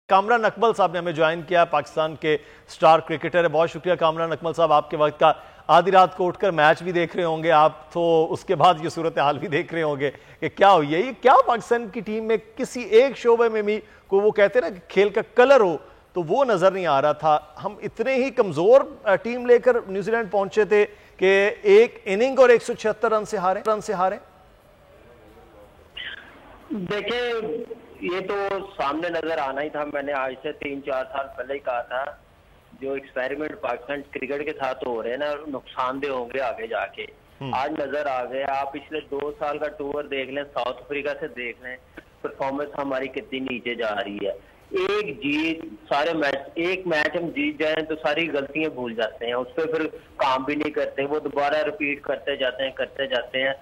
کامران اکمل صاحب نے ہمیں جوائن کیا، پاکستان کے سٹار کرکٹر ہے. بہت شکریہ کامران اکمل صاحب آپ کے وقت کا. آدھی رات کو اٹھ کر میچ بھی دیکھ رہے ہوں گے آپ، تو اس کے بعد یہ صورتحال بھی دیکھ رہے ہوں گے کہ کیا ہوئی ہے. یہ کیا پاکستان کی ٹیم میں کسی ایک شعبے میں بھی کو وہ کہتے ہیں نا کہ کھیل کا کلر ہو، تو وہ نظر نہیں آ رہا تھا. ہم اتنے ہی کمزور ٹیم لے کر نیوزی لینڈ پہنچے تھے کہ ایک اننگ اور 176 رن سے ہارے. دیکھیں یہ تو سامنے نظر آنا ہی تھا. میں نے آج سے 3-4 سال پہلے ہی کہا تھا جو ایکسپیریمنٹ پاکستان کرکٹ کے ساتھ ہو رہے ہیں نا نقصان دہ ہوں گے آگے جا کے. آج نظر آ گئے. آپ پچھلے 2 سال کا ٹور دیکھ لیں، ساؤتھ افریقہ سے دیکھ لیں پرفارمنس ہماری کتنی نیچے جا رہی ہے. ایک جیت سارے میچ، ایک میچ ہم جیت جائیں تو ساری غلطیاں بھول جاتے ہیں، اس پہ پھر کام بھی نہیں کرتے، وہ دوبارہ ریپیٹ کرتے جاتے ہیں.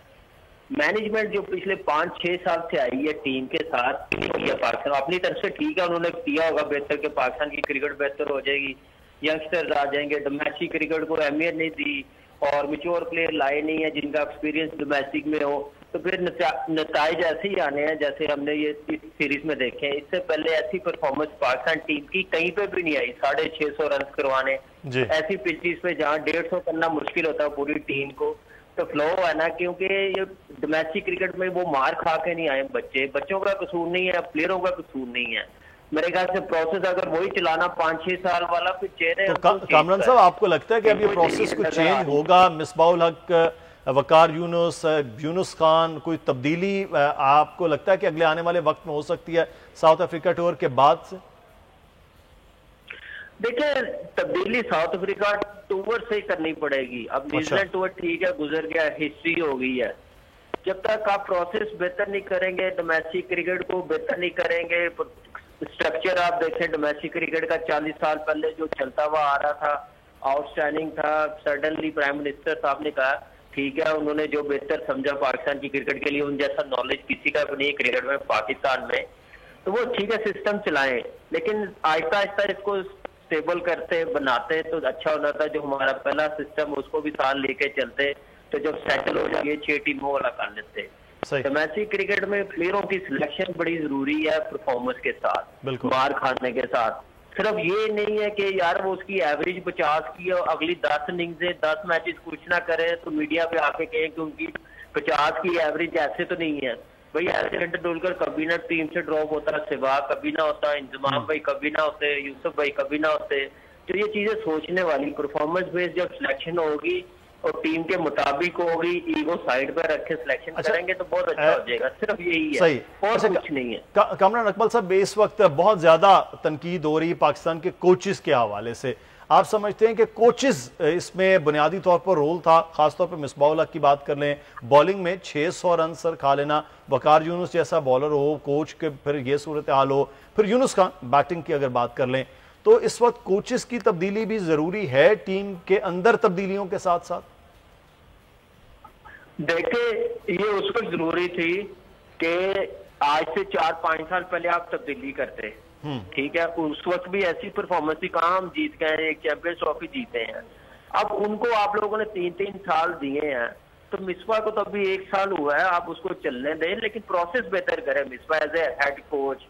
مینجمنٹ جو پچھلے 5-6 سال سے آئی ہے ٹیم کے ساتھ کیا پاکستان اپنی طرف سے ٹھیک ہے، انہوں نے کیا ہوگا بہتر کہ پاکستان کی کرکٹ بہتر ہو جائے گی، ینگسٹرز آ جائیں گے. ڈومیسٹک کرکٹ کو اہمیت نہیں دی اور میچور پلیئر لائے نہیں ہیں جن کا ایکسپیرینس ڈومیسٹک میں ہو، تو پھر نتائج ایسے ہی آنے ہیں جیسے ہم نے یہ اس سیریز میں دیکھے ہیں. اس سے پہلے ایسی پرفارمنس پاکستان ٹیم کی کہیں پہ بھی نہیں آئی. 650 رنز کروانے ایسی پچیز پہ جہاں 150 کرنا مشکل ہوتا ہے پوری ٹیم کو. تو فلو ہے نا، کیونکہ یہ ڈومیسٹک کرکٹ میں وہ مار کھا کے نہیں آئے. بچوں کا قصور نہیں ہے، پلیئروں کا قصور نہیں ہے. میرے خیال سے پروسیس اگر وہی چلانا 5-6 سال والا پھر چہرے. کامران صاحب آپ کو لگتا ہے کہ اب یہ پروسیس کچھ چینج ہوگا؟ مصباح الحق، وقار یونس، یونس خان، کوئی تبدیلی آپ کو لگتا ہے کہ اگلے آنے والے وقت میں ہو سکتی ہے ساؤتھ افریقہ ٹور کے بعد سے؟ دیکھیں تبدیلی ساؤتھ افریقہ ٹور سے ہی کرنی پڑے گی. اب نیوزی لینڈ ٹور ٹھیک ہے گزر گیا، ہسٹری ہو گئی ہے. جب تک آپ پروسیس بہتر نہیں کریں گے، ڈومیسٹک کرکٹ کو بہتر نہیں کریں گے، اسٹرکچر آپ دیکھیں ڈومیسٹک کرکٹ کا 40 سال پہلے جو چلتا ہوا آ رہا تھا آؤٹ اسٹینڈنگ تھا. سڈنلی پرائم منسٹر صاحب نے کہا ٹھیک ہے، انہوں نے جو بہتر سمجھا پاکستان کی کرکٹ کے لیے، ان جیسا نالج کسی کا بھی نہیں کرکٹ میں پاکستان میں، تو وہ ٹھیک ہے سسٹم چلائیں، لیکن آہستہ آہستہ اس کو اسٹیبل کرتے بناتے تو اچھا ہونا تھا. جو ہمارا پہلا سسٹم اس کو بھی ساتھ لے کے چلتے تو جب سیٹل ہو جائے 6 ٹیموں والا کر لیتے. ڈومیسٹک کرکٹ میں پلیئروں کی سلیکشن بڑی ضروری ہے پرفارمنس کے ساتھ، مار کھانے کے ساتھ. صرف یہ نہیں ہے کہ یار وہ اس کی ایوریج 50 کی اور اگلی 10 اننگزیں 10 میچز کچھ نہ کرے تو میڈیا پہ آ کے کہیں کہ ان کی 50 کی ایوریج ایسے تو نہیں ہے. بھائی ایسے ٹنڈولکر کبھی نہ ٹیم سے ڈراپ ہوتا، سہواگ کبھی نہ ہوتا، انضمام بھائی کبھی نہ ہوتے، یوسف بھائی کبھی نہ ہوتے. تو یہ چیزیں سوچنے والی. پرفارمنس بیس جب سلیکشن ہوگی اور ٹیم کے مطابق ہوگی، ایگو سائیڈ پہ رکھ کے سلیکشن کریں گے تو بہت اچھا ہو جائے گا. صرف یہی ہے اور کچھ نہیں ہے. کامران اکمل صاحب اس وقت بہت زیادہ تنقید ہو رہی پاکستان کے کوچز کے حوالے سے. آپ سمجھتے ہیں کہ کوچز اس میں بنیادی طور پر رول تھا؟ خاص طور پر مصباح الحق کی بات کر لیں، بالنگ میں 600 رن سر کھا لینا، وقار یونس جیسا بالر ہو، کوچ کے پھر یہ صورتحال ہو، پھر یونس خان بیٹنگ کی اگر بات کر لیں تو اس وقت کوچز کی تبدیلی بھی ضروری ہے ٹیم کے اندر تبدیلیوں کے ساتھ ساتھ؟ دیکھیں یہ اس وقت ضروری تھی کہ آج سے 4-5 سال پہلے آپ تبدیلی کرتے، ٹھیک ہے. اس وقت بھی ایسی پرفارمنس تھی، کہاں ہم جیت گئے ہیں، ایک چیمپئنز ٹرافی جیتے ہیں. اب ان کو آپ لوگوں نے 3-3 سال دیے ہیں تو مصباح کو تو ابھی 1 سال ہوا ہے، آپ اس کو چلنے دیں لیکن پروسیس بہتر کریں. Misbah as a head coach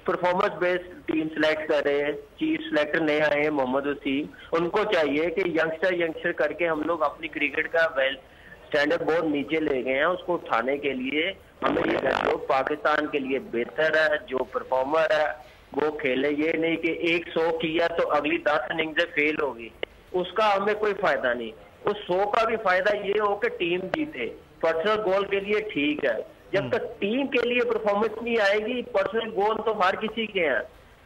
performance based team select کرے. چیف سلیکٹر نئے آئے ہیں محمد وسیم، ان کو چاہیے کہ ینگسٹر کر کے ہم لوگ اپنی کرکٹ کا اسٹینڈرڈ بہت نیچے لے گئے ہیں، اس کو اٹھانے کے لیے ہمیں یہ جو پاکستان کے لیے بہتر ہے، جو پرفارمر ہے وہ کھیلے. یہ نہیں کہ 100 کیا تو اگلی 10 اننگزیں فیل ہوگی، اس کا ہمیں کوئی فائدہ نہیں. اس 100 کا بھی فائدہ یہ ہو کہ ٹیم جیتے. پرسنل گول کے لیے ٹھیک ہے، جب تک ٹیم کے لیے پرفارمنس نہیں آئے گی پرسنل گول تو ہر کسی کے ہیں.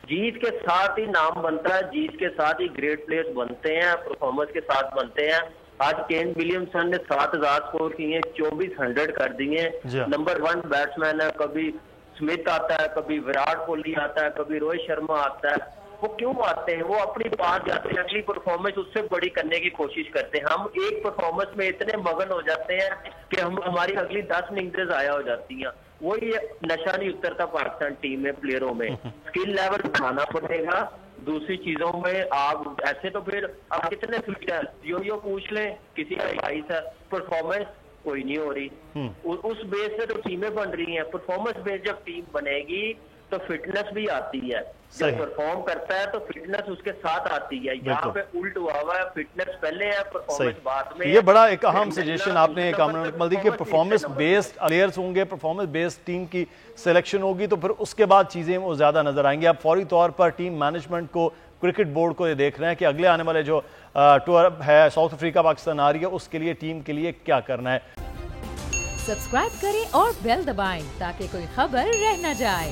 جیت کے ساتھ ہی نام بنتا ہے، جیت کے ساتھ ہی گریٹ پلیئرز بنتے ہیں، پرفارمنس کے ساتھ بنتے ہیں. آج کین ولیمسن نے 7000 سکور کیے، 2400 کر دیے. نمبر 1 بیٹسمین ہے. کبھی سمتھ آتا ہے، کبھی وراٹ کوہلی آتا ہے، کبھی روہت شرما آتا ہے. وہ کیوں آتے ہیں؟ وہ اپنی بات جاتے ہیں، اگلی پرفارمنس اس سے بڑی کرنے کی کوشش کرتے ہیں. ہم ایک پرفارمنس میں اتنے مگن ہو جاتے ہیں کہ ہماری اگلی 10 اننگزیں ضائع ہو جاتی ہیں. وہی نشہ نہیں اترتا پاکستان ٹیم میں، پلیئروں میں. اسکل لیول بڑھانا پڑے گا دوسری چیزوں میں. آپ ایسے تو پھر آپ کتنے فٹ ہیں، یو پوچھ لیں کسی کا 22 ہے، پرفارمنس کوئی نہیں ہو رہی. اس بیس سے تو ٹیمیں بن رہی ہیں. پرفارمنس بیس جب ٹیم بنے گی تو فٹنس بھی آتی ہے. جب پرفارم کرتا ہے تو فٹنس اس کے ساتھ آتی ہے. یہاں پہ الٹ ہوا ہے, فٹنس پہلے ہے, پرفارمنس بعد میں. یہ بڑا ایک اہم سجیشن آپ نے کامران اکمل دی کہ پرفارمنس بیسڈ پلیئرز ہوں گے, پرفارمنس بیسڈ ٹیم کی سلیکشن ہوگی, تو پھر اس کے بعد چیزیں وہ زیادہ نظر آئیں گی. اب فوری طور پر ٹیم مینجمنٹ کو, کرکٹ بورڈ کو یہ دیکھ رہے ہیں کہ اگلے آنے والے جو ٹور ہے ساؤتھ افریقہ پاکستان آ رہی ہے, اس کے لیے ٹیم کے لیے کیا کرنا ہے. سبسکرائب کریں اور بیل دبائیں تاکہ کوئی خبر رہ نہ جائے.